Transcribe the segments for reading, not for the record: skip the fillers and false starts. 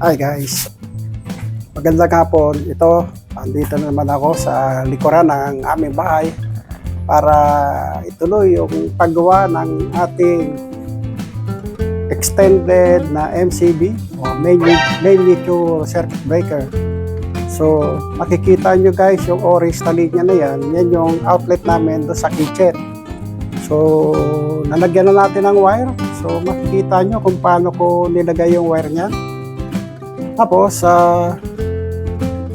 Hi guys, magandang hapon. Ito, andito na naman ako sa likuran ng aming bahay para ituloy yung paggawa ng ating extended na MCB o main mutual circuit breaker. So makikita nyo guys yung orange na linya na yan yung outlet namin doon sa kitchen. So nalagyan na natin ng wire. So makikita nyo kung paano ko nilagay yung wire niya. Tapos,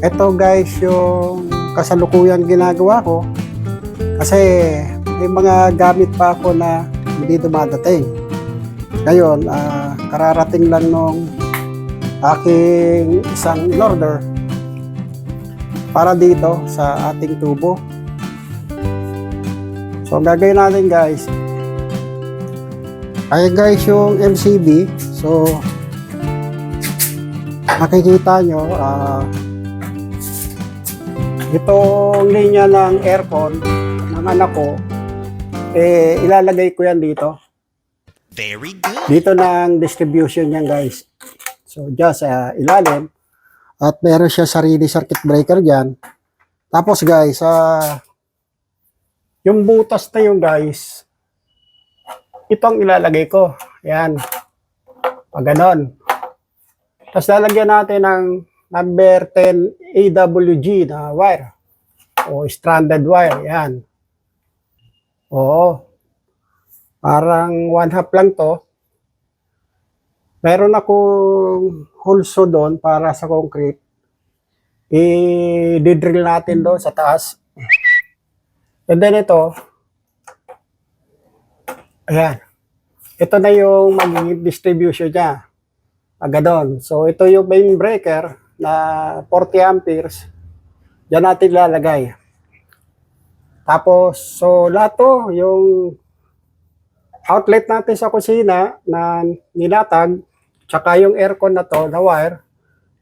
ito guys yung kasalukuyan ginagawa ko kasi may mga gamit pa ako na hindi dumadating. Ngayon, kararating lang nung aking isang in-order para dito sa ating tubo. So, ang gagawin natin guys, ay guys yung MCB. So, makikita nyo itong linya ng aircon ng anak ko, ilalagay ko yan dito. Very good. Dito ng distribution yan guys. So dyan sa ilalim, at meron siya sarili circuit breaker dyan. Tapos guys, yung butas na yung guys, itong ilalagay ko. Yan, pag ganon. Tapos lalagyan natin ng number 10 AWG na wire o stranded wire. Yan. Oo. Parang 1/2 lang to. Meron akong hulso doon para sa concrete. I-drill natin doon sa taas. And then ito. Ayan. Ito na yung magiging distribution niya. Agadon. So ito yung main breaker na 40 amperes. Diyan natin lalagay. Tapos, so lahat to, yung outlet natin sa kusina na nilatag, tsaka yung aircon na to, na wire,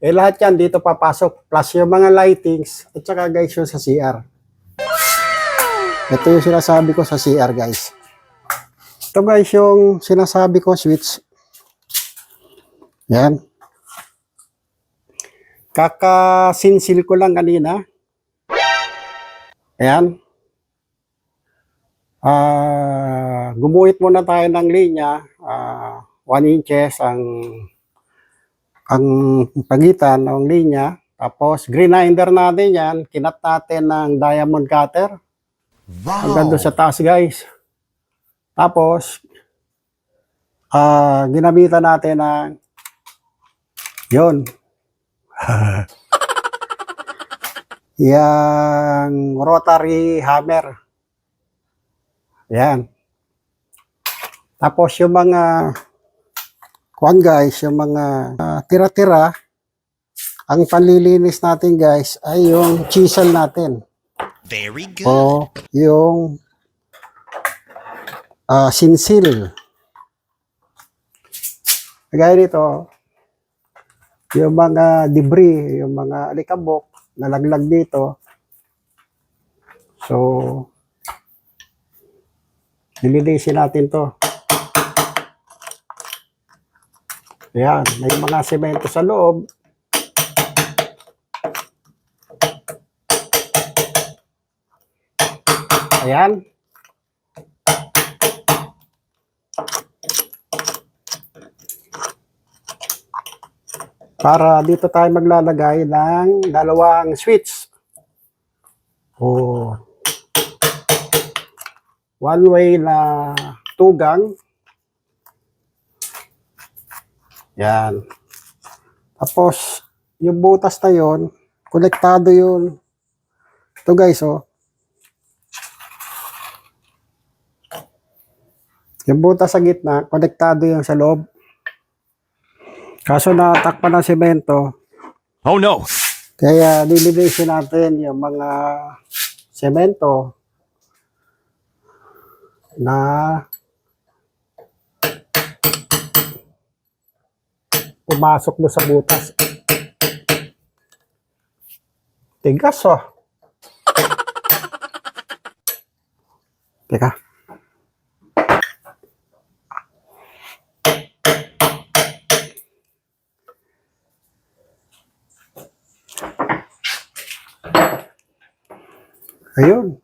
lahat yan dito papasok. Plus yung mga lightings, at tsaka guys yung sa CR. Ito yung sinasabi ko sa CR guys. Ito guys yung sinasabi ko switch. Yan. Kakasinsil ko lang kanina. Ayan. Gumuhit muna tayo ng linya. 1 inches ang pagitan ng linya. Tapos grinder natin yan. Kinat natin ng diamond cutter. Wow. Hanggang doon sa taas guys. Tapos ginamitan natin ng yun. Yang rotary hammer. Yan. Tapos yung mga kuan guys, yung mga tira-tira, ang panlilinis natin guys ay yung chisel natin. Very good. O yung sinsil. Kagaya nito, yung mga debris, yung mga alikabok, nalaglag dito. So, nililisin natin to. Ayan, may mga semento sa loob. Ayan. Para dito tayo maglalagay ng dalawang switch. O one way na tugang. Yan. Tapos yung butas na yon, konektado yun. Ito guys, oh. Yung butas sa gitna, konektado yun sa loob. Kaso natakpan ng semento. Oh no. Kaya nililisin natin yung mga semento na pumasok doon sa butas. Tigas oh. Teka. Ayun.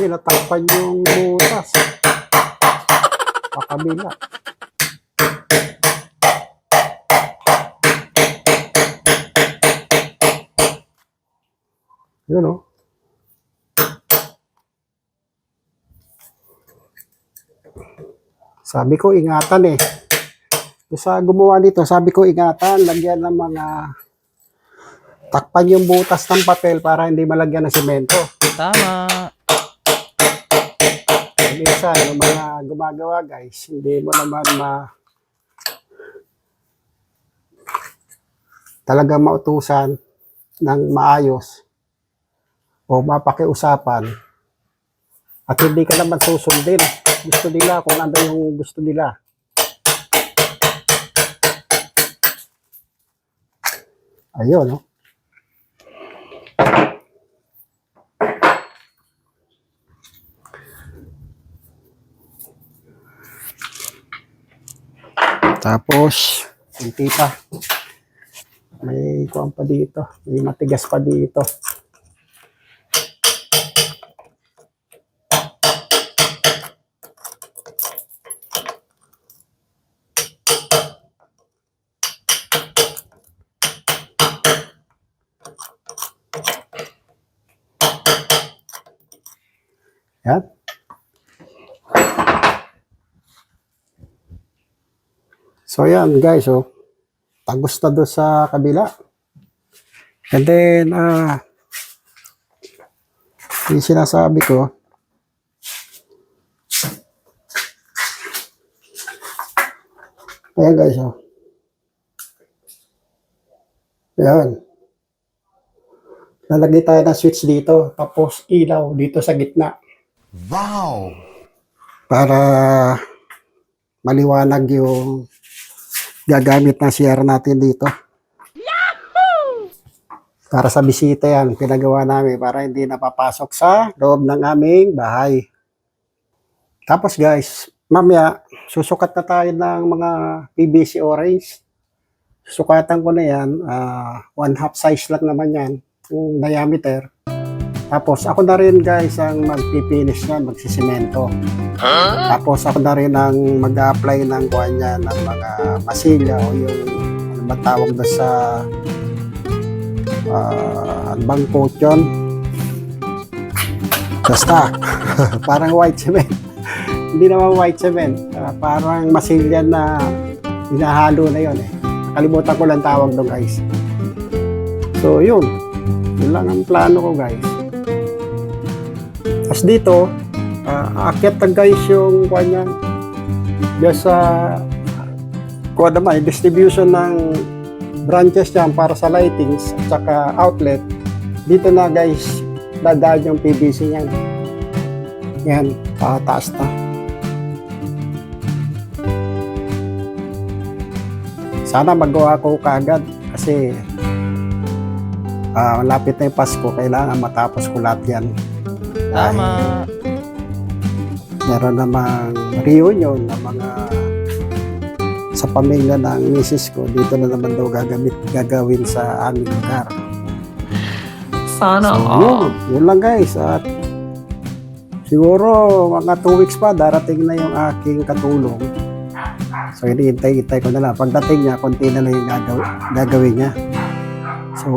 Natakpan yung butas. Pakabila. Yun o. Sabi ko ingatan eh. Sa gumawa nito, sabi ko ingatan, lagyan ng mga takpan yung butas ng papel para hindi malagyan ng semento. Tama. Minsan, yung mga gumagawa guys, hindi mo naman talagang mautusan ng maayos o mapakiusapan at hindi ka naman susundin. Gusto nila kung ano yung gusto nila. Ayun, no? Tapos, hindi pa. May kuwan pa dito. May matigas pa dito. Yan. So yan guys, oh. Tagos na doon sa kabila. And then, yung sinasabi ko, ayan guys, oh. Ayan. Lalagay tayo ng switch dito, tapos ilaw dito sa gitna. Wow! Para maliwanag yung gagamit ng CR natin dito. Yahoo! Para sa bisita yan, pinagawa namin para hindi napapasok sa loob ng aming bahay. Tapos guys, mamaya, susukat na tayo ng mga PVC orange. Sukatan ko na yan, 1/2 size lang naman yan, yung diameter. Tapos ako na rin guys ang magpipinish yan, magsisemento. Tapos ako na rin ang mag-apply ng kuanya ng mga masilya o yung ano ba tawag doon sa ano bang coat yun? Basta parang white cement. Hindi naman white cement, parang masilya na hinahalo na yun eh. Nakalimutan ko lang tawag doon guys. So yun lang ang plano ko guys. Tapos dito, aakyat na guys yung kanya just kuha naman, distribution ng branches yan para sa lightings at saka outlet. Dito na guys, dadaan yung PVC niyan. Yan, taas na. Sana magawa ko kagad kasi malapit na yung Pasko, kailangan matapos ko lahat yan. Tama. Meron namang reunion ng mga sa pamilya ng misis ko. Dito na naman daw gagawin sa aming lugar. Sana Yun lang guys. At siguro mga 2 weeks pa darating na yung aking katulong. So hinihintay ko na lang. Pagdating niya, konti na lang yung gagawin niya. So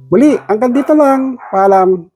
muli, hanggang dito lang. Paalam.